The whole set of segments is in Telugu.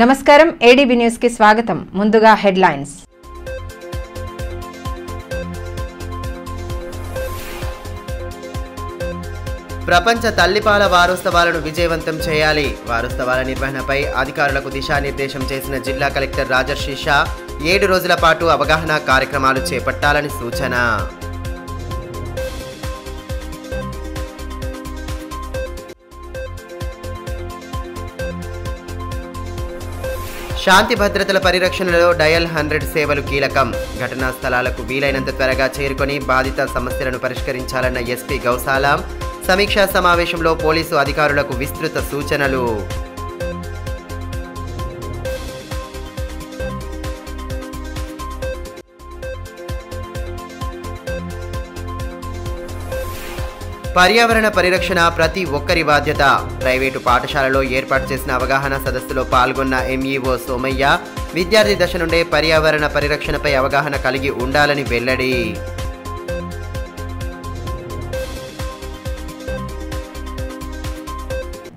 నమస్కారం ఏడీబీ న్యూస్ కి స్వాగతం. ముందుగా హెడ్లైన్స్. ప్రపంచ తల్లిపాల వారోత్సవాలను విజయవంతం చేయాలి. వారోత్సవాల నిర్వహణపై అధికారులకు దిశానిర్దేశం చేసిన జిల్లా కలెక్టర్ రాజర్షి షా 7 రోజుల పాటు అవగాహన కార్యక్రమాలు చేపట్టాలని సూచన. శాంతి భద్రతల పరిరక్షణలో డయల్ 100 సేవలు కీలకం. ఘటనా స్థలాలకు వీలైనంత త్వరగా చేరుకొని బాధిత సమస్యలను పరిష్కరించాలన్న ఎస్పీ గౌసాల. సమీక్షా సమావేశంలో పోలీసు అధికారులకు విస్తృత సూచనలు. పర్యావరణ పరిరక్షణ ప్రతి ఒక్కరి బాధ్యత. ప్రైవేటు పాఠశాలలో ఏర్పాటు చేసిన అవగాహన సదస్సులో పాల్గొన్న ఎంఈఓ సోమయ్య విద్యార్థి దశ నుండే పర్యావరణ పరిరక్షణపై అవగాహన కలిగి ఉండాలని వెల్లడి.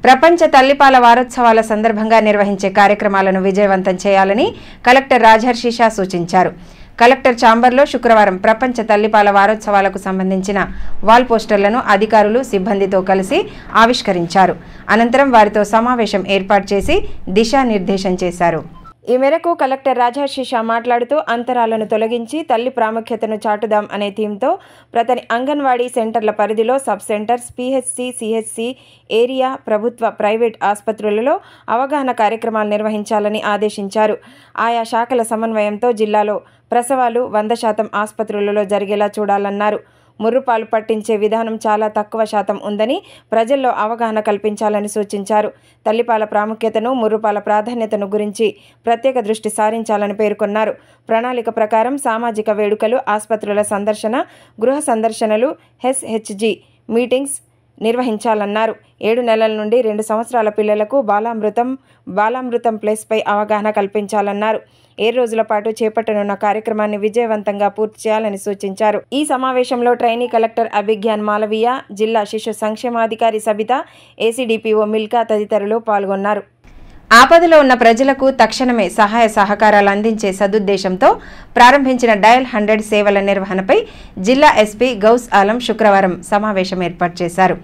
ప్రపంచ తల్లిపాల వారోత్సవాల సందర్భంగా నిర్వహించే కార్యక్రమాలను విజయవంతం చేయాలని కలెక్టర్ రాజర్షి షా సూచించారు. కలెక్టర్ ఛాంబర్లో శుక్రవారం ప్రపంచ తల్లిపాల వారోత్సవాలకు సంబంధించిన వాల్ పోస్టర్లను అధికారులు సిబ్బందితో కలిసి ఆవిష్కరించారు. అనంతరం వారితో సమావేశం ఏర్పాటు చేసి దిశానిర్దేశం చేశారు. ఈ మేరకు కలెక్టర్ రాజర్షి షా మాట్లాడుతూ అంతరాలను తొలగించి తల్లి ప్రాముఖ్యతను చాటుదాం అనే థీమ్తో ప్రతి అంగన్వాడీ సెంటర్ల పరిధిలో sub centres, PHC, CHC area, ప్రభుత్వ, ప్రైవేట్ ఆసుపత్రులలో అవగాహన కార్యక్రమాలు నిర్వహించాలని ఆదేశించారు. ఆయా శాఖల సమన్వయంతో జిల్లాలో ప్రసవాలు 100% ఆసుపత్రులలో జరిగేలా చూడాలన్నారు. ముర్రుపాలు పట్టించే విధానం చాలా తక్కువ శాతం ఉందని ప్రజల్లో అవగాహన కల్పించాలని సూచించారు. తల్లిపాల ప్రాముఖ్యతను, ముర్రుపాల ప్రాధాన్యతను గురించి ప్రత్యేక దృష్టి సారించాలని పేర్కొన్నారు. ప్రణాళిక ప్రకారం సామాజిక వేడుకలు, ఆసుపత్రుల సందర్శన, గృహ సందర్శనలు, హెచ్హెచ్జి మీటింగ్స్ నిర్వహించాలన్నారు. 7 నెలల నుండి 2 సంవత్సరాల పిల్లలకు బాలామృతం ప్లస్పై అవగాహన కల్పించాలన్నారు. 7 రోజుల పాటు చేపట్టనున్న కార్యక్రమాన్ని విజయవంతంగా పూర్తి చేయాలని సూచించారు. ఈ సమావేశంలో ట్రైనీ కలెక్టర్ అభిజ్ఞాన్ మాలవీయ, జిల్లా శిశు సంక్షేమాధికారి సబిత, ఏసీడీపీఓ మిల్కా తదితరులు పాల్గొన్నారు. ఆపదలో ఉన్న ప్రజలకు తక్షణమే సహాయ సహకారాలు అందించే సదుద్దేశంతో ప్రారంభించిన డయల్ 100 సేవల నిర్వహణపై జిల్లా ఎస్పీ గౌస్ ఆలం శుక్రవారం సమావేశం ఏర్పాటు చేశారు.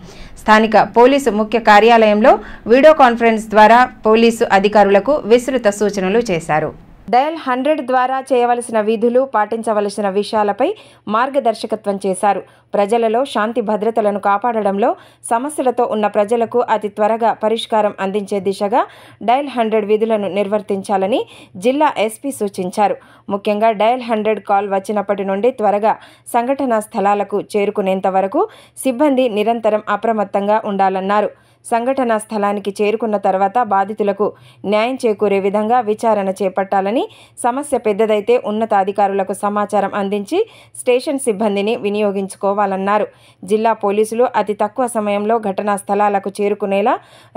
స్థానిక పోలీసు ముఖ్య కార్యాలయంలో వీడియో కాన్ఫరెన్స్ ద్వారా పోలీసు అధికారులకు విస్తృత సూచనలు చేశారు. డయల్ 100 ద్వారా చేయవలసిన విధులు, పాటించవలసిన విషయాలపై మార్గదర్శకత్వం చేశారు. ప్రజలలో శాంతి భద్రతలను కాపాడడంలో సమస్యలతో ఉన్న ప్రజలకు అతి త్వరగా పరిష్కారం అందించే దిశగా డయల్ 100 విధులను నిర్వర్తించాలని జిల్లా ఎస్పీ సూచించారు. ముఖ్యంగా డయల్ 100 కాల్ వచ్చినప్పటి నుండి త్వరగా సంఘటనా స్థలాలకు చేరుకునేంత వరకు సిబ్బంది నిరంతరం అప్రమత్తంగా ఉండాలన్నారు. సంఘటనా స్థలానికి చేరుకున్న తర్వాత బాధితులకు న్యాయం చేకూరే విధంగా విచారణ చేపట్టాలని, సమస్య పెద్దదైతే ఉన్నతాధికారులకు సమాచారం అందించి స్టేషన్ సిబ్బందిని వినియోగించుకోవాలన్నారు. జిల్లా పోలీసులు అతి తక్కువ సమయంలో ఘటనా స్థలాలకు చేరుకునేలా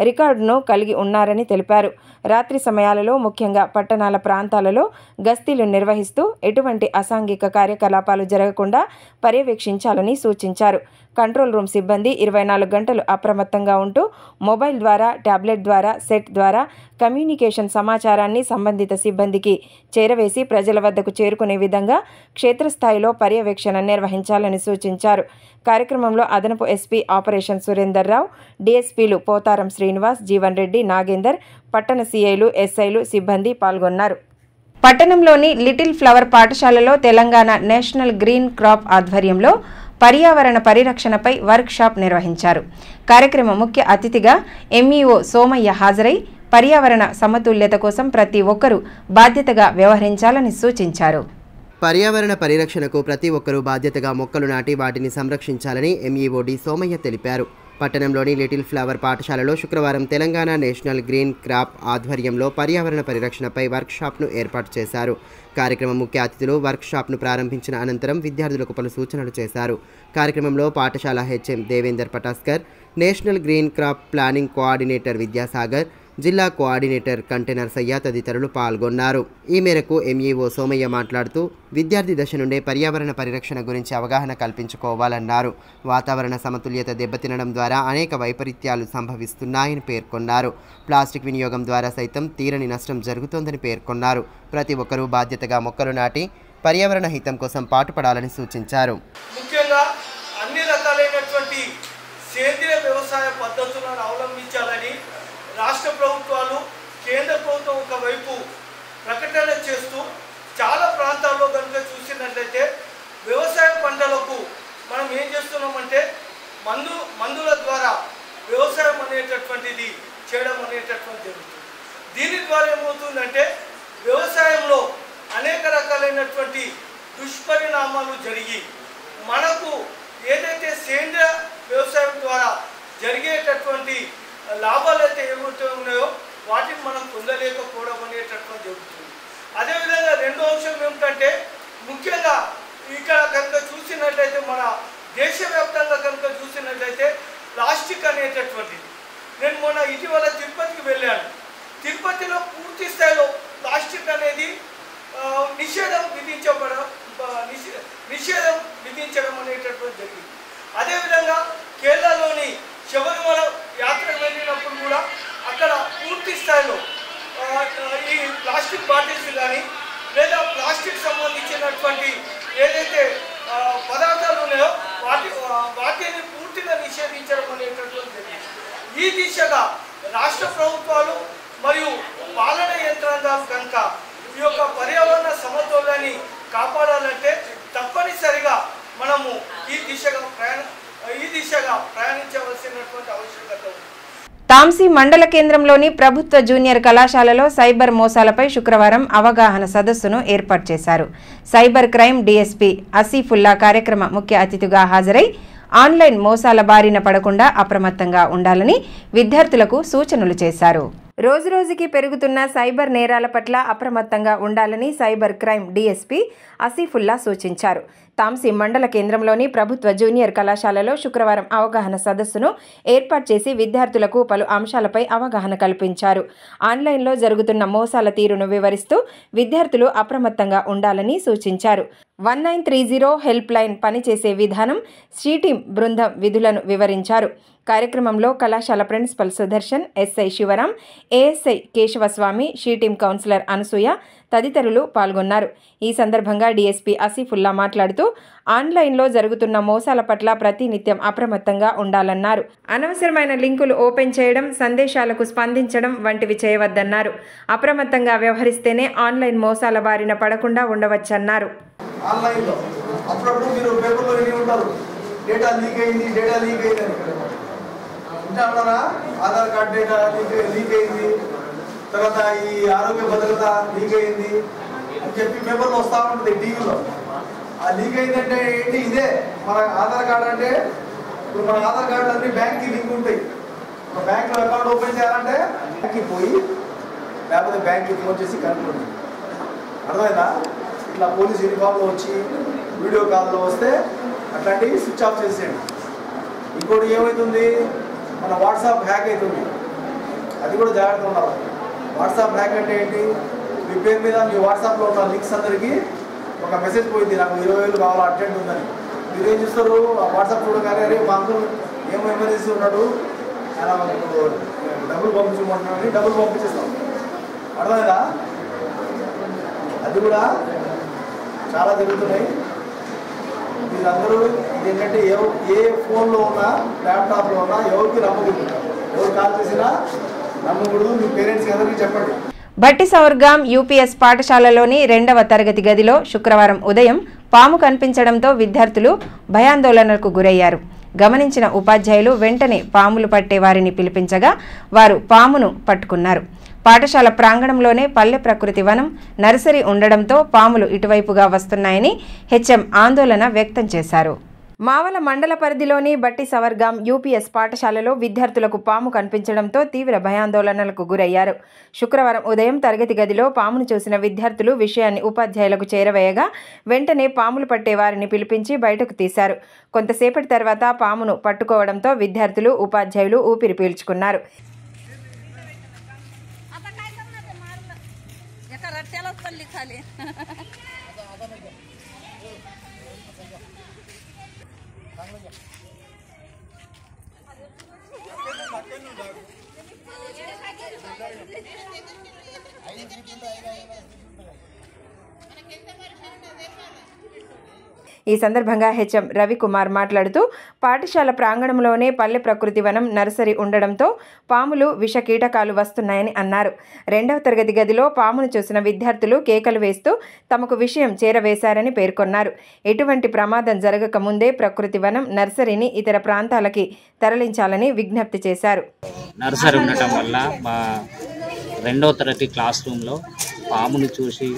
రికార్డును కలిగి ఉన్నారని తెలిపారు. రాత్రి సమయాలలో ముఖ్యంగా పట్టణాల ప్రాంతాలలో గస్తీలు నిర్వహిస్తూ ఎటువంటి అసాంఘిక కార్యకలాపాలు జరగకుండా పర్యవేక్షించాలని సూచించారు. కంట్రోల్ రూమ్ సిబ్బంది 24 గంటలు అప్రమత్తంగా ఉంటూ మొబైల్ ద్వారా, ట్యాబ్లెట్ ద్వారా, సెట్ ద్వారా కమ్యూనికేషన్ సమాచారాన్ని సంబంధిత సిబ్బందికి చేరవేసి ప్రజల వద్దకు చేరుకునే విధంగా క్షేత్రస్థాయిలో పర్యవేక్షణ నిర్వహించాలని సూచించారు. కార్యక్రమంలో అదనపు ఎస్పీ ఆపరేషన్ సురేందర్ రావు, డీఎస్పీలు పోతారం శ్రీనివాస్, జీవన్ రెడ్డి, నాగేందర్, పట్టణ సీఐలు, ఎస్ఐలు, సిబ్బంది పాల్గొన్నారు. పట్టణంలోని లిటిల్ ఫ్లవర్ పాఠశాలలో తెలంగాణ నేషనల్ గ్రీన్ క్రాప్ ఆధ్వర్యంలో పర్యావరణ పరిరక్షణపై వర్క్ షాప్ నిర్వహించారు. కార్యక్రమ ముఖ్య అతిథిగా ఎంఈఓ సోమయ్య హాజరై పర్యావరణ సమతుల్యత కోసం ప్రతి ఒక్కరూ బాధ్యతగా వ్యవహరించాలని సూచించారు. పర్యావరణ పరిరక్షణకు ప్రతి ఒక్కరూ బాధ్యతగా మొక్కలు నాటి వాటిని సంరక్షించాలని ఎంఈఓ డి సోమయ్య తెలిపారు. పట్టణంలోని లిటిల్ ఫ్లవర్ పాఠశాలలో శుక్రవారం తెలంగాణ నేషనల్ గ్రీన్ క్రాప్ ఆధ్వర్యంలో పర్యావరణ పరిరక్షణపై వర్క్ షాప్ను ఏర్పాటు చేశారు. కార్యక్రమం ముఖ్య అతిథులు వర్క్ షాప్ను ప్రారంభించిన అనంతరం విద్యార్థులకు పలు సూచనలు చేశారు. కార్యక్రమంలో పాఠశాల HM Devender Pataskar, national green crop planning coordinator Vidyasagar, జిల్లా కోఆర్డినేటర్ కంటె నర్సయ్య తదితరులు పాల్గొన్నారు. ఈ మేరకు ఎంఈఓ సోమయ్య మాట్లాడుతూ విద్యార్థి దశ నుండే పర్యావరణ పరిరక్షణ గురించి అవగాహన కల్పించుకోవాలన్నారు. వాతావరణ సమతుల్యత దెబ్బతినడం ద్వారా అనేక వైపరీత్యాలు సంభవిస్తున్నాయని పేర్కొన్నారు. ప్లాస్టిక్ వినియోగం ద్వారా సైతం తీరని నష్టం జరుగుతోందని పేర్కొన్నారు. ప్రతి ఒక్కరూ బాధ్యతగా మొక్కలు నాటి పర్యావరణ హితం కోసం పాటుపడాలని సూచించారు. ముఖ్యంగా అన్ని రకాలైనటువంటి సేంద్రియ వ్యవసాయ పద్ధతులను అవలంబించాలని రాష్ట్ర ప్రభుత్వాలు, కేంద్ర ప్రభుత్వం ఒకవైపు ప్రకటన చేస్తూ చాలా ప్రాంతాల్లో కనుక చూసినట్లయితే వ్యవసాయ పంటలకు మనం ఏం చేస్తున్నామంటే మందుల ద్వారా వ్యవసాయం అనేటటువంటిది చేయడం అనేటటువంటి జరుగుతుంది. దీని ద్వారా ఏమవుతుందంటే వ్యవసాయంలో అనేక రకాలైనటువంటి దుష్పరిణామాలు జరిగి మనకు ఏదైతే సేంద్రియ వ్యవసాయం ద్వారా జరిగేటటువంటి లాభాలు అయితే ఏమైతే ఉన్నాయో వాటిని మనం పొందలేకపోవడం అనేటటువంటి జరుగుతుంది. అదేవిధంగా రెండో అంశం ఏమిటంటే ముఖ్యంగా ఇక్కడ కనుక చూసినట్లయితే మన దేశవ్యాప్తంగా కనుక చూసినట్లయితే ప్లాస్టిక్ అనేటటువంటిది, నేను మొన్న ఇటీవల తిరుపతికి వెళ్ళాను. తిరుపతిలో పూర్తి స్థాయిలో ప్లాస్టిక్ అనేది నిషేధం విధించడం అనేటటువంటి జరిగింది. అదేవిధంగా కేరళలోని శబరిమల యాత్రకు వెళ్ళినప్పుడు కూడా అక్కడ పూర్తి స్థాయిలో ఈ ప్లాస్టిక్ బాటిల్స్ కానీ లేదా ప్లాస్టిక్ సంబంధించినటువంటి ఏదైతే పదార్థాలు ఉన్నాయో వాటిని పూర్తిగా నిషేధించడం అనేటటువంటి జరిగింది. ఈ దిశగా రాష్ట్ర ప్రభుత్వాలు మరియు పాలన యంత్రాంగాలు కనుక ఈ యొక్క పర్యావరణ సమతుల్యాన్ని కాపాడాలంటే తప్పనిసరిగా మనము ఈ దిశగా ప్రయాణించవలసినటువంటి ఆవశ్యకత ఉంది. తాంసీ మండల కేంద్రంలోని ప్రభుత్వ జూనియర్ కళాశాలలో సైబర్ మోసాలపై శుక్రవారం అవగాహన సదస్సును ఏర్పాటు చేశారు. సైబర్ క్రైమ్ డీఎస్పీ ఆసిఫుల్లా కార్యక్రమ ముఖ్య అతిథిగా హాజరై ఆన్లైన్ మోసాల బారిన పడకుండా అప్రమత్తంగా ఉండాలని విద్యార్థులకు సూచనలు చేశారు. రోజురోజుకి పెరుగుతున్న సైబర్ నేరాల పట్ల అప్రమత్తంగా ఉండాలని సైబర్ క్రైమ్ డీఎస్పీ ఆసిఫుల్లా సూచించారు. తాంసీ మండల కేంద్రంలోని ప్రభుత్వ జూనియర్ కళాశాలలో శుక్రవారం అవగాహన సదస్సును ఏర్పాటు చేసి విద్యార్థులకు పలు అంశాలపై అవగాహన కల్పించారు. ఆన్లైన్లో జరుగుతున్న మోసాల తీరును వివరిస్తూ విద్యార్థులు అప్రమత్తంగా ఉండాలని సూచించారు. 1930 హెల్ప్ లైన్ పనిచేసే విధానం, టీం బృందం విధులను వివరించారు. కార్యక్రమంలో కళాశాల principal Sudarshan, SI Sivaram, ASI Kesavaswamy, team counsellor Anasuya తదితరులు పాల్గొన్నారు. ఈ సందర్భంగా డీఎస్పీ ఆసిఫుల్లా మాట్లాడుతూ ఆన్లైన్లో జరుగుతున్న మోసాల పట్ల ప్రతినిత్యం అప్రమత్తంగా ఉండాలన్నారు. అనవసరమైన లింకులు ఓపెన్ చేయడం, సందేశాలకు స్పందించడం వంటివి చేయవద్దన్నారు. అప్రమత్తంగా వ్యవహరిస్తేనే ఆన్లైన్ మోసాల బారిన పడకుండా ఉండవచ్చన్నారు. ఆన్లైన్లో అప్పుడప్పుడు మీరు పేపర్లో విని ఉంటారు, డేటా లీక్ అయింది అంటారా, ఆధార్ కార్డ్ డేటా లీక్ అయింది, తర్వాత ఈ ఆరోగ్య భద్రత లీక్ అయింది అని చెప్పి పేపర్లో వస్తూ ఉంటుంది టీవీలో. ఆ లీక్ అయిందంటే ఏంటి? ఇదే మన ఆధార్ కార్డ్ అంటే ఇప్పుడు మన ఆధార్ కార్డు అన్ని బ్యాంక్కి లింక్ ఉంటాయి. ఒక బ్యాంక్లో అకౌంట్ ఓపెన్ చేయాలంటే బ్యాంక్కి పోయి లేకపోతే బ్యాంక్కి ఫోన్ చేసి కనుక్కోండి. అర్థమైందా? ఇట్లా పోలీస్ యూనిఫామ్లో వచ్చి వీడియో కాల్లో వస్తే అట్లాంటివి స్విచ్ ఆఫ్ చేసేయండి. ఇంకోటి ఏమవుతుంది, మన వాట్సాప్ హ్యాక్ అవుతుంది, అది కూడా జాగ్రత్తగా ఉండాలి. వాట్సాప్ హ్యాక్ అంటే ఏంటి? మీ పేరు మీద మీ వాట్సాప్లో ఉన్న లింక్స్ అందరికీ ఒక మెసేజ్ పోయింది, నాకు 20,000 కావాలి అర్జెంట్ ఉందని. మీరు ఏం చేస్తారు, ఆ వాట్సాప్ చూడగానే అరే మా అంకుల్ ఏమో ఎమర్జెన్సీ ఉన్నాడు, ఆయన డబ్బులు పంపించమంటున్నాడని డబ్బులు పంపించేస్తాం. అర్థమైందా? అది కూడా చాలా జరుగుతున్నాయి. మీరందరూ ఇదేంటంటే ఏ ఫోన్లో ఉన్నా ల్యాప్టాప్లో ఉన్నా ఎవరికి నమ్మకూడదు, ఎవరు కాల్ చేసినా నమ్మకూడదు. మీ పేరెంట్స్కి అందరికీ చెప్పండి. భట్టి సౌర్గాం యూపీఎస్ పాఠశాలలోని 2వ తరగతి గదిలో శుక్రవారం ఉదయం పాము కనిపించడంతో విద్యార్థులు భయాందోళనలకు గురయ్యారు. గమనించిన ఉపాధ్యాయులు వెంటనే పాములు పట్టే వారిని పిలిపించగా వారు పామును పట్టుకున్నారు. పాఠశాల ప్రాంగణంలోనే పల్లె ప్రకృతి వనం, నర్సరీ ఉండడంతో పాములు ఇటువైపుగా వస్తున్నాయని హెచ్ఎం ఆందోళన వ్యక్తం చేశారు. మావల మండల పరిధిలోని భట్టి సవర్గాం యూపీఎస్ పాఠశాలలో విద్యార్థులకు పాము కనిపించడంతో తీవ్ర భయాందోళనలకు గురయ్యారు. శుక్రవారం ఉదయం తరగతి గదిలో పామును చూసిన విద్యార్థులు విషయాన్ని ఉపాధ్యాయులకు చేరవేయగా వెంటనే పాములు పట్టే వారిని పిలిపించి బయటకు తీశారు. కొంతసేపటి తర్వాత పామును పట్టుకోవడంతో విద్యార్థులు, ఉపాధ్యాయులు ఊపిరి పీల్చుకున్నారు. ఈ సందర్భంగా హెచ్ఎం రవికుమార్ మాట్లాడుతూ పాఠశాల ప్రాంగణంలోనే పల్లె ప్రకృతి వనం నర్సరీ ఉండడంతో పాములు విష కీటకాలు వస్తున్నాయని అన్నారు. 2వ తరగతి గదిలో పామును చూసిన విద్యార్థులు కేకలు వేస్తూ తమకు విషయం చేరవేశారని పేర్కొన్నారు. ఎటువంటి ప్రమాదం జరగక ముందే ప్రకృతి వనం నర్సరీని ఇతర ప్రాంతాలకి తరలించాలని విజ్ఞప్తి చేశారు. నర్సరీ ఉండటం వల్ల మా 2వ తరగతి క్లాస్ రూమ్లో పామును చూసి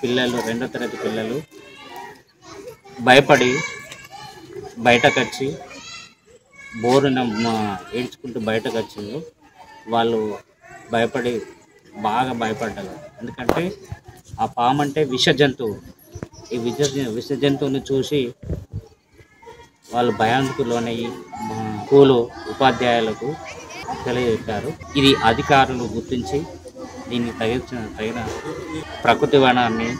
పిల్లలు 2వ తరగతి పిల్లలు భయపడి బయటకు వచ్చి బోరున ఏడ్చుకుంటూ బయటకు వచ్చిండ్రు. వాళ్ళు భయపడి బాగా భయపడ్డారు. ఎందుకంటే ఆ పాము అంటే విష జంతువు. ఈ విష జంతువుని చూసి వాళ్ళు భయానికి లోనయ్యి మా స్కూలు ఉపాధ్యాయులకు తెలియజెప్పారు. ఇది అధికారులు గుర్తించి దీన్ని తగిన ప్రకృతి వనాన్ని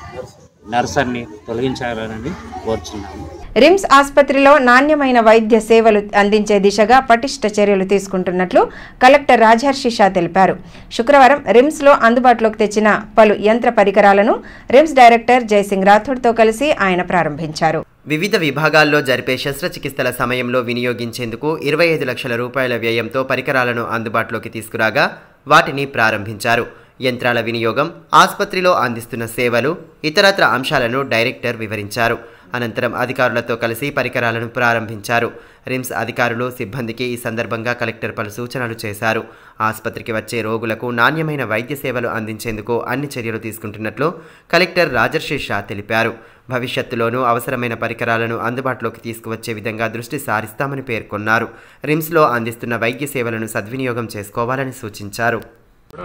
నర్సరీని తొలగించాలని కోరుచున్నాము. రిమ్స్ ఆసుపత్రిలో నాణ్యమైన వైద్య సేవలు అందించే దిశగా పటిష్ట చర్యలు తీసుకుంటున్నట్లు కలెక్టర్ రాజహర్షి షా తెలిపారు. శుక్రవారం రిమ్స్లో అందుబాటులోకి తెచ్చిన పలు యంత్ర పరికరాలను రిమ్స్ డైరెక్టర్ జయసింగ్ రాథోడ్తో కలిసి ఆయన ప్రారంభించారు. వివిధ విభాగాల్లో జరిపే శస్త్రచికిత్సల సమయంలో వినియోగించేందుకు 25 లక్షల రూపాయల వ్యయంతో పరికరాలను అందుబాటులోకి తీసుకురాగా వాటిని ప్రారంభించారు. యంత్రాల వినియోగం, ఆసుపత్రిలో అందిస్తున్న సేవలు, ఇతరత్ర అంశాలను డైరెక్టర్ వివరించారు. అనంతరం అధికారులతో కలిసి పరికరాలను ప్రారంభించారు. రిమ్స్ అధికారులు, సిబ్బందికి ఈ సందర్భంగా కలెక్టర్ పలు సూచనలు చేశారు. ఆసుపత్రికి వచ్చే రోగులకు నాణ్యమైన వైద్య సేవలు అందించేందుకు అన్ని చర్యలు తీసుకుంటున్నట్లు కలెక్టర్ రాజర్షి షా తెలిపారు. భవిష్యత్తులోనూ అవసరమైన పరికరాలను అందుబాటులోకి తీసుకువచ్చే విధంగా దృష్టి సారిస్తామని పేర్కొన్నారు. రిమ్స్లో అందిస్తున్న వైద్య సేవలను సద్వినియోగం చేసుకోవాలని సూచించారు.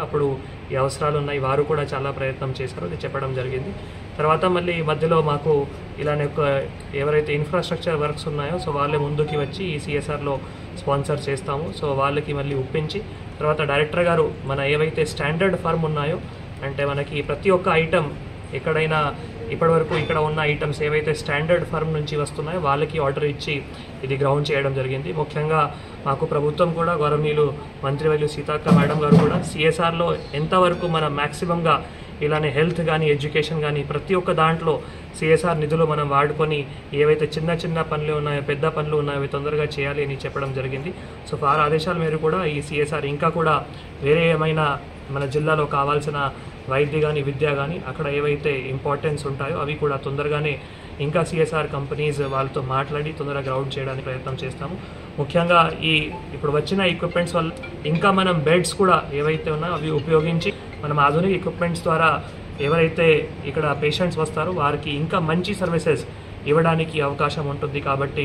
అప్పుడు ఈ అవసరాలు ఉన్నాయి, వారు కూడా చాలా ప్రయత్నం చేశారు, అది చెప్పడం జరిగింది. తర్వాత మళ్ళీ మధ్యలో మాకు ఇలానే ఎవరైతే ఇన్ఫ్రాస్ట్రక్చర్ వర్క్స్ ఉన్నాయో సో వాళ్ళే ముందుకి వచ్చి ఈ సిఎస్ఆర్లో స్పాన్సర్ చేస్తాము. సో వాళ్ళకి మళ్ళీ ఒప్పించి తర్వాత డైరెక్టర్ గారు మన ఏవైతే స్టాండర్డ్ ఫర్మ్ ఉన్నాయో అంటే మనకి ప్రతి ఒక్క ఐటమ్ ఎక్కడైనా ఇప్పటివరకు ఇక్కడ ఉన్న ఐటమ్స్ ఏవైతే స్టాండర్డ్ ఫర్మ్ నుంచి వస్తున్నాయో వాళ్ళకి ఆర్డర్ ఇచ్చి ఇది గ్రౌండ్ చేయడం జరిగింది. ముఖ్యంగా మాకు ప్రభుత్వం కూడా గౌరవనీయులు మంత్రివర్యులు సీతక్క మేడం గారు కూడా సిఎస్ఆర్లో ఎంతవరకు మనం మ్యాక్సిమంగా ఇలానే హెల్త్ కానీ ఎడ్యుకేషన్ కానీ ప్రతి ఒక్క దాంట్లో సిఎస్ఆర్ నిధులు మనం వాడుకొని ఏవైతే చిన్న చిన్న పనులు ఉన్నాయో పెద్ద పనులు ఉన్నాయో అవి తొందరగా చేయాలి అని చెప్పడం జరిగింది. సో వారి ఆదేశాల మేరకు కూడా ఈ సిఎస్ఆర్ ఇంకా కూడా వేరే ఏమైనా మన జిల్లాలో కావాల్సిన వైద్య కానీ విద్య కానీ అక్కడ ఏవైతే ఇంపార్టెన్స్ ఉంటాయో అవి కూడా తొందరగానే ఇంకా సిఎస్ఆర్ కంపెనీస్ వాళ్ళతో మాట్లాడి తొందరగా గ్రౌండ్ చేయడానికి ప్రయత్నం చేస్తాము. ముఖ్యంగా ఇప్పుడు వచ్చిన ఎక్విప్మెంట్స్ వల్ల ఇంకా మనం బెడ్స్ కూడా ఏవైతే ఉన్నాయో అవి ఉపయోగించి మనం ఆధునిక ఎక్విప్మెంట్స్ ద్వారా ఎవరైతే ఇక్కడ పేషెంట్స్ వస్తారో వారికి ఇంకా మంచి సర్వీసెస్ ఇవ్వడానికి అవకాశం ఉంటుంది. కాబట్టి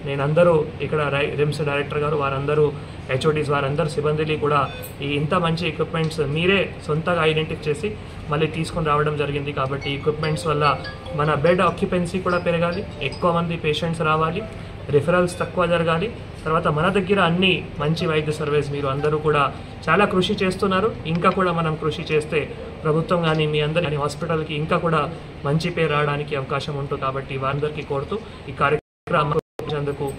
నేనందరూ ఇక్కడ రిమ్స్ డైరెక్టర్ గారు వారందరూ హెచ్ఓడీస్ వారందరూ సిబ్బందిని కూడా ఈ ఇంత మంచి ఎక్విప్మెంట్స్ మీరే సొంతగా ఐడెంటిఫై చేసి మళ్ళీ తీసుకొని రావడం జరిగింది. కాబట్టి ఎక్విప్మెంట్స్ వల్ల మన బెడ్ ఆక్యుపెన్సీ కూడా పెరగాలి, ఎక్కువ మంది పేషెంట్స్ రావాలి, రిఫరల్స్ తక్కువ జరగాలి. తర్వాత మన దగ్గర అన్ని మంచి వైద్య సర్వీస్ మీరు అందరూ కూడా చాలా కృషి చేస్తున్నారు. ఇంకా కూడా మనం కృషి చేస్తే ప్రభుత్వం కానీ మీ అందరి కానీ హాస్పిటల్కి ఇంకా కూడా మంచి పేరు రావడానికి అవకాశం ఉంటుంది. కాబట్టి వారందరికీ కోరుతూ ఈ కార్యక్రమం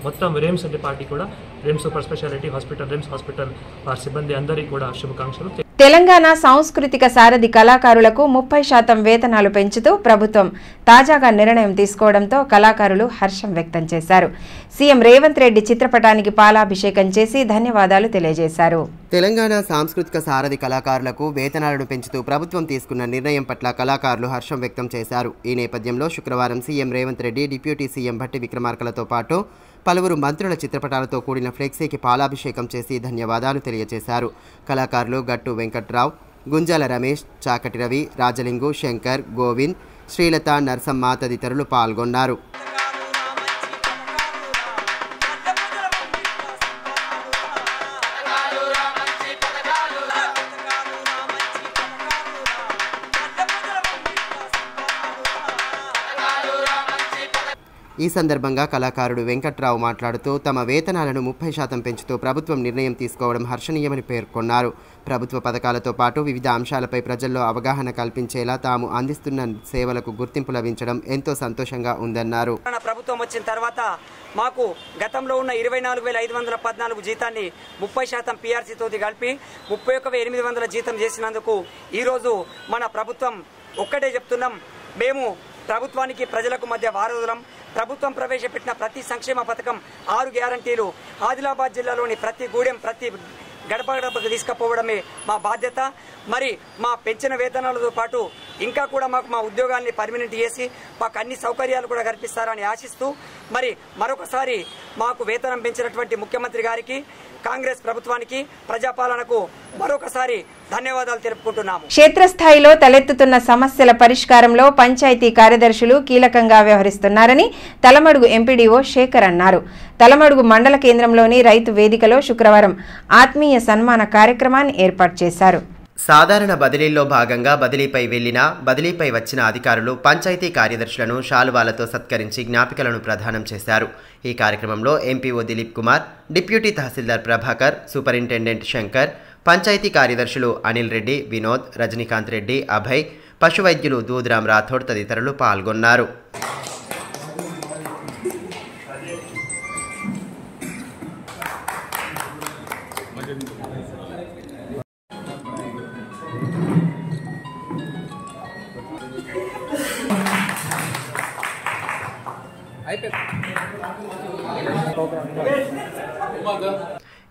మొత్తం రిమ్స్ పార్టీ కూడా RIMS super speciality hospital RIMS hospital వారి సిబ్బంది అందరికీ కూడా శుభాకాంక్షలు. తెలంగాణ సాంస్కృతిక సారథి కళాకారులకు 30% వేతనాలు పెంచుతూ ప్రభుత్వం తాజాగా నిర్ణయం తీసుకోవడంతో కళాకారులు హర్షం వ్యక్తం చేశారు. సీఎం రేవంత్ రెడ్డి చిత్రపటానికి పాలాభిషేకం చేసి ధన్యవాదాలు తెలియజేశారు. తెలంగాణ సాంస్కృతిక సారథి కళాకారులకు వేతనాలను పెంచుతూ ప్రభుత్వం తీసుకున్న నిర్ణయం పట్ల కళాకారులు హర్షం వ్యక్తం చేశారు. ఈ నేపథ్యంలో శుక్రవారం CM Revanth Reddy, deputy CM Bhatti విక్రమార్కలతో పాటు పలువురు మంత్రుల చిత్రపటాలతో కూడిన ఫ్లెక్సీకి పాలాభిషేకం చేసి ధన్యవాదాలు తెలియజేశారు. కళాకారులు గట్టు వెంకట్రావు, గుంజాల రమేష్, చాకటి రవి, రాజలింగు, శంకర్, గోవింద్, శ్రీలత, నర్సమ్మ తదితరులు పాల్గొన్నారు. ఈ సందర్భంగా కళాకారుడు వెంకట్రావు మాట్లాడుతూ తమ వేతనాలను 30% పెంచుతూ ప్రభుత్వం నిర్ణయం తీసుకోవడం హర్షణీయమని పేర్కొన్నారు. ప్రభుత్వ పథకాలతో పాటు వివిధ అంశాలపై ప్రజల్లో అవగాహన కల్పించేలా తాము అందిస్తున్న సేవలకు గుర్తింపు లభించడం ఎంతో సంతోషంగా ఉందన్నారు. ప్రభుత్వం వచ్చిన తర్వాత మాకు గతంలో ఉన్న 24,514 జీతాన్ని 30% PRCతో కలిపి 31,800 జీతం చేసినందుకు ఈరోజు మన ప్రభుత్వం ఒక్కటే చెప్తున్నాం, మేము ప్రభుత్వానికి ప్రజలకు మధ్య వారధులం. ప్రభుత్వం ప్రవేశపెట్టిన ప్రతి సంక్షేమ పథకం 6 గ్యారంటీలు ఆదిలాబాద్ జిల్లాలోని ప్రతి గూడెం ప్రతి గడప గడపకు తీసుకుపోవడమే మా బాధ్యత. మరి మా పెంచిన వేతనాలతో పాటు ఇంకా కూడా మాకు మా ఉద్యోగాన్ని పర్మనెంట్ చేసి మాకు అన్ని సౌకర్యాలు కూడా కల్పిస్తారని ఆశిస్తూ మరి మరొకసారి మాకు వేతనం పెంచినటువంటి ముఖ్యమంత్రి గారికి, కాంగ్రెస్ ప్రభుత్వానికి, ప్రజాపాలనకు మరొకసారి ధన్యవాదాలు తెలుపుకుంటున్నాము. క్షేత్రస్థాయిలో తలెత్తుతున్న సమస్యల పరిష్కారంలో పంచాయతీ కార్యదర్శులు కీలకంగా వ్యవహరిస్తున్నారని తలమడుగు ఎంపీడీఓ శేఖర్ అన్నారు. తలమడుగు మండల కేంద్రంలోని రైతు వేదికలో శుక్రవారం ఆత్మీయ సన్మాన కార్యక్రమాన్ని ఏర్పాటు చేశారు. సాధారణ బదిలీల్లో భాగంగా బదిలీపై వచ్చిన అధికారులు పంచాయతీ కార్యదర్శులను శాలువాలతో సత్కరించి జ్ఞాపికలను ప్రదానం చేశారు. ఈ కార్యక్రమంలో ఎంపీఓ దిలీప్ కుమార్, డిప్యూటీ తహసీల్దార్ ప్రభాకర్, సూపరింటెండెంట్ శంకర్, పంచాయతీ కార్యదర్శులు అనిల్ రెడ్డి, వినోద్, రజనీకాంత్ రెడ్డి, అభయ్, పశువైద్యులు దూద్రాం రాథోడ్ తదితరులు పాల్గొన్నారు.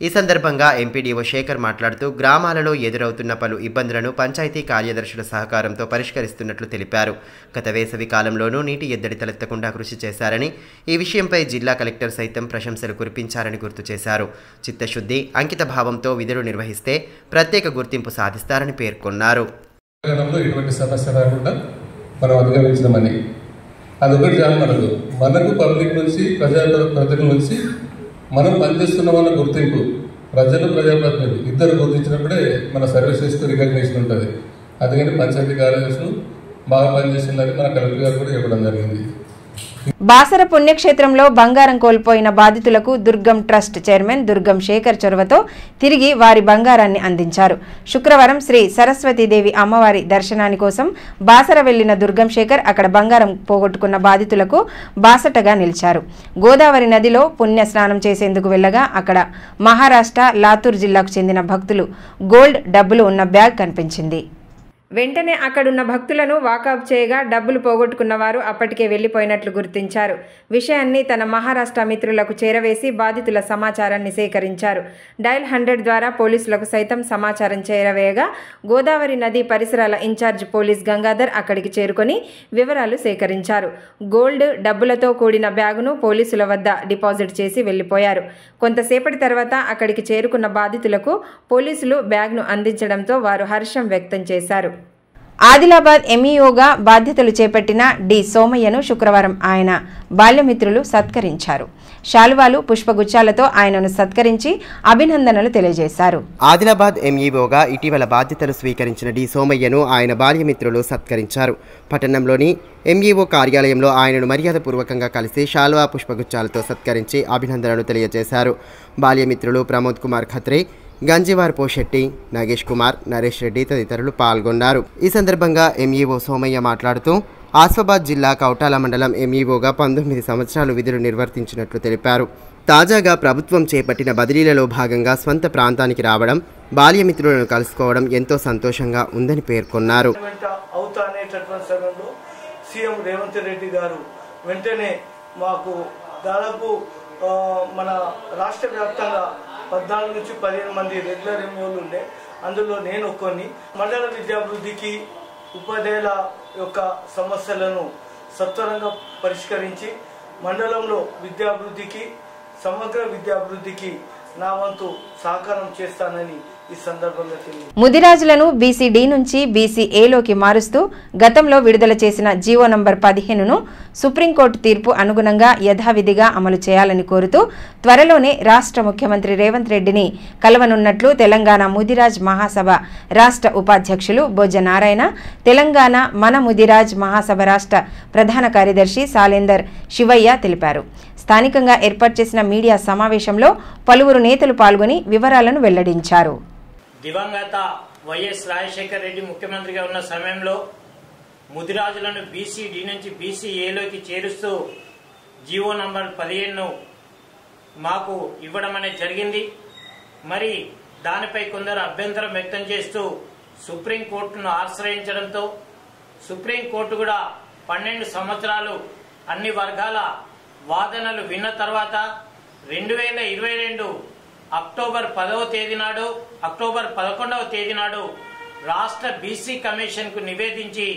ఈ సందర్భంగా ఎంపీడీఓ శేఖర్ మాట్లాడుతూ గ్రామాలలో ఎదురవుతున్న పలు ఇబ్బందులను పంచాయతీ కార్యదర్శుల సహకారంతో పరిష్కరిస్తున్నట్లు తెలిపారు. గత వేసవి కాలంలోనూ నీటి ఎద్దడి తలెత్తకుండా కృషి చేశారని, ఈ విషయంపై జిల్లా కలెక్టర్ సైతం ప్రశంసలు కురిపించారని గుర్తు చేశారు. చిత్తశుద్ధి, అంకిత భావంతో విధులు నిర్వహిస్తే ప్రత్యేక గుర్తింపు సాధిస్తారని పేర్కొన్నారు. అదొకటి చాలా మనకు పబ్లిక్ నుంచి ప్రజల నుంచి మనం పనిచేస్తున్న వాళ్ళ గుర్తింపు, ప్రజలు ప్రజాప్రతినిధులు ఇద్దరు గుర్తించినప్పుడే మన సర్వీసెస్కు రికగ్నిషన్ ఉంటుంది. అందుకని పంచాయతీ కార్యదర్శులు బాగా పనిచేసిందని మన కలెక్టర్ గారు కూడా చెప్పడం జరిగింది. బాసర పుణ్యక్షేత్రంలో బంగారం కోల్పోయిన బాధితులకు దుర్గం ట్రస్ట్ చైర్మన్ దుర్గం శేఖర్ చొరవతో తిరిగి వారి బంగారాన్ని అందించారు. శుక్రవారం శ్రీ సరస్వతీదేవి అమ్మవారి దర్శనాని కోసం బాసర వెళ్లిన దుర్గం శేఖర్ అక్కడ బంగారం పోగొట్టుకున్న బాధితులకు బాసటగా నిలిచారు. గోదావరి నదిలో పుణ్య స్నానం చేసేందుకు వెళ్లగా అక్కడ మహారాష్ట్ర, లాతూర్ జిల్లాకు చెందిన భక్తులు గోల్డ్ డబ్బులు ఉన్న బ్యాగ్ కనిపించింది. వెంటనే అక్కడున్న భక్తులను వాకప్ చేయగా డబ్బులు పోగొట్టుకున్న వారు అప్పటికే వెళ్లిపోయినట్లు గుర్తించారు. విషయాన్ని తన మహారాష్ట్ర మిత్రులకు చేరవేసి బాధితుల సమాచారాన్ని సేకరించారు. డయల్ 100 ద్వారా పోలీసులకు సైతం సమాచారం చేరవేయగా గోదావరి నది పరిసరాల ఇన్ఛార్జ్ పోలీస్ గంగాధర్ అక్కడికి చేరుకొని వివరాలు సేకరించారు. గోల్డ్ డబ్బులతో కూడిన బ్యాగును పోలీసుల వద్ద డిపాజిట్ చేసి వెళ్లిపోయారు. కొంతసేపటి తర్వాత అక్కడికి చేరుకున్న బాధితులకు పోలీసులు బ్యాగ్ను అందించడంతో వారు హర్షం వ్యక్తం చేశారు. ఆదిలాబాద్ ఎంఈఓగా బాధ్యతలు చేపట్టిన డి సోమయ్యను శుక్రవారం ఆయన బాల్యమిత్రులు సత్కరించారు. శాలువాలు, పుష్పగుచ్చాలతో ఆయనను సత్కరించి అభినందనలు తెలియజేశారు. ఆదిలాబాద్ ఎంఈఓగా ఇటీవల బాధ్యతలు స్వీకరించిన డి సోమయ్యను ఆయన బాల్యమిత్రులు సత్కరించారు. పట్టణంలోని ఎంఈఓ కార్యాలయంలో ఆయనను మర్యాదపూర్వకంగా కలిసి శాలువా, పుష్పగుచ్చాలతో సత్కరించి అభినందనలు తెలియజేశారు. బాల్యమిత్రులు ప్రమోద్ కుమార్ ఖత్రే, గంజివార్ పోషెట్టి, నాగేష్ కుమార్, నరేష్ రెడ్డి తదితరులు పాల్గొన్నారు. ఈ సందర్భంగా ఎంఈఓ సోమయ్య మాట్లాడుతూ ఆసిఫాబాద్ జిల్లా కౌటాల మండలం ఎంఈఓగా 19 సంవత్సరాలు విధులు నిర్వర్తించినట్లు తెలిపారు. తాజాగా ప్రభుత్వం చేపట్టిన బదిలీలలో భాగంగా స్వంత ప్రాంతానికి రావడం, బాల్యమిత్రులను కలుసుకోవడం ఎంతో సంతోషంగా ఉందని పేర్కొన్నారు. సీఎం రేవంత్ రెడ్డి గారు వెంటనే మాకు దాదాపు మన రాష్ట్ర వ్యాప్తంగా 14 నుంచి 15 మంది రెగ్యులర్ ఎంఈఓలు ఉండే, అందులో నేను కొన్ని మండల విద్యాభివృద్ధికి, ఉపాధ్యాయుల యొక్క సమస్యలను సత్వరంగా పరిష్కరించి మండలంలో విద్యాభివృద్ధికి, సమగ్ర విద్యాభివృద్ధికి నా వంతు సహకారం చేస్తానని ఈ సందర్భంగా తెలియదు. ముదిరాజులను బీసీ-డి నుంచి బీసీ-ఏలోకి మారుస్తూ గతంలో విడుదల చేసిన జీవో నంబర్ 15ను సుప్రీంకోర్టు తీర్పు అనుగుణంగా యథావిధిగా అమలు చేయాలని కోరుతూ త్వరలోనే రాష్ట్ర ముఖ్యమంత్రి రేవంత్ రెడ్డిని కలవనున్నట్లు తెలంగాణ ముదిరాజ్ మహాసభ రాష్ట్ర ఉపాధ్యక్షులు బొజ్జ నారాయణ, తెలంగాణ మన ముదిరాజ్ మహాసభ రాష్ట్ర ప్రధాన కార్యదర్శి సాలేందర్ శివయ్య తెలిపారు. స్థానికంగా ఏర్పాటు చేసిన మీడియా సమావేశంలో పలువురు నేతలు పాల్గొని వివరాలను వెల్లడించారు. దివంగత వైఎస్ రాజశేఖర రెడ్డి ముఖ్యమంత్రిగా ఉన్న సమయంలో ముదిరాజులను బీసీ-డి నుంచి బీసీ-ఏలోకి చేరుస్తూ జీవో నంబర్ 15ను మాకు ఇవ్వడం అనేది జరిగింది. మరి దానిపై కొందరు అభ్యంతరం వ్యక్తం చేస్తూ సుప్రీంకోర్టును ఆశ్రయించడంతో సుప్రీంకోర్టు కూడా 12 సంవత్సరాలు అన్ని వర్గాల వాదనలు విన్న తర్వాత 2022 అక్టోబర్ 10వ తేదీ నాడు, అక్టోబర్ 11వ తేదీ నాడు రాష్ట్ర బీసీ కమిషన్కు నివేదించి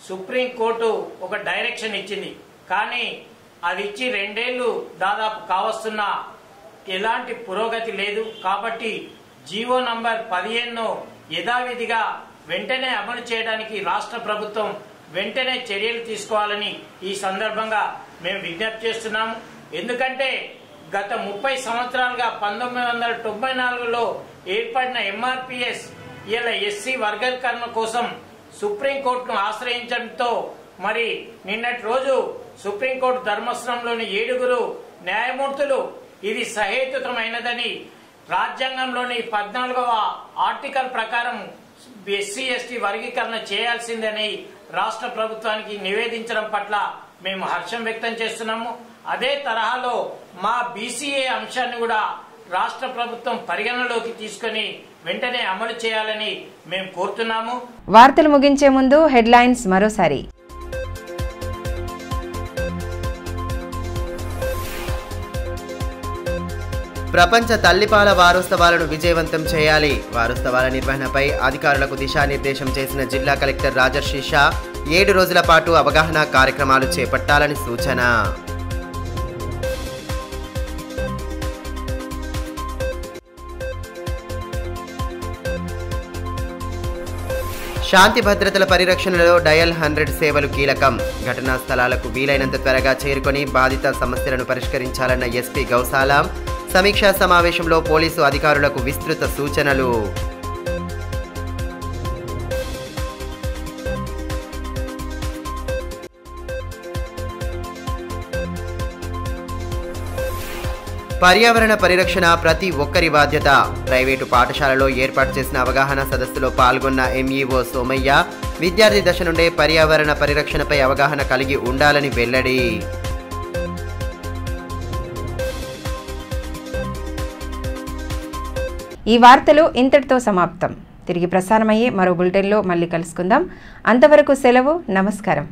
సుప్రీంకోర్టు ఒక డైరెక్షన్ ఇచ్చింది. కానీ అది ఇచ్చి 2 ఏళ్లు దాదాపు కావస్తున్నా ఎలాంటి పురోగతి లేదు. కాబట్టి జీవో నంబర్ 15ను యథావిధిగా వెంటనే అమలు చేయడానికి రాష్ట్ర ప్రభుత్వం వెంటనే చర్యలు తీసుకోవాలని ఈ సందర్భంగా మేము విజ్ఞప్తి చేస్తున్నాము. ఎందుకంటే గత 30 సంవత్సరాలుగా 1994లో ఏర్పడిన ఎంఆర్పిఎస్ ఇలా ఎస్సీ వర్గీకరణ కోసం సుప్రీంకోర్టును ఆశ్రయించడంతో మరి నిన్నటి రోజు సుప్రీంకోర్టు ధర్మస్థలంలోని 7 న్యాయమూర్తులు ఇది సహేతుకమైనదని రాజ్యాంగంలోని 14వ ఆర్టికల్ ప్రకారం ఎస్సీ ఎస్టీ వర్గీకరణ చేయాల్సిందని రాష్ట్ర ప్రభుత్వానికి నివేదించడం పట్ల మేము హర్షం వ్యక్తం చేస్తున్నాము. అదే తరహాలో మా బీసీఏ అంశాన్ని కూడా రాష్ట్ర ప్రభుత్వం పరిగణలోకి తీసుకుని వెంటనే అమలు చేయాలని మేము కోరుతున్నాము. వార్తలు ముగించే ముందు హెడ్లైన్స్ మరోసారి. ప్రపంచ తల్లిపాల వారోత్సవాలను విజయవంతం చేయాలి. వారోత్సవాల నిర్వహణపై అధికారులకు దిశానిర్దేశం చేసిన జిల్లా కలెక్టర్ రాజర్షి షా 7 రోజుల పాటు అవగాహన కార్యక్రమాలు చేపట్టాలని సూచన. శాంతి భద్రతల పరిరక్షణలో డయల్ 100 సేవలు కీలకం. ఘటనా స్థలాలకు వీలైనంత త్వరగా చేరుకొని బాధిత సమస్యలను పరిష్కరించాలన్న ఎస్పీ గౌసాలాం. సమీక్షా సమావేశంలో పోలీసు అధికారులకు విస్తృత సూచనలు. పర్యావరణ పరిరక్షణ ప్రతి ఒక్కరి బాధ్యత. ప్రైవేటు పాఠశాలలో ఏర్పాటు చేసిన అవగాహన సదస్సులో పాల్గొన్న ఎంఈఓ సోమయ్య విద్యార్థి దశ నుండే పర్యావరణ పరిరక్షణపై అవగాహన కలిగి ఉండాలని వెల్లడి. ఈ వార్తలు ఇంతటితో సమాప్తం. తిరిగి ప్రసారమయ్యే మరో బులెటిన్లో మళ్ళీ కలుసుకుందాం. అంతవరకు సెలవు. నమస్కారం.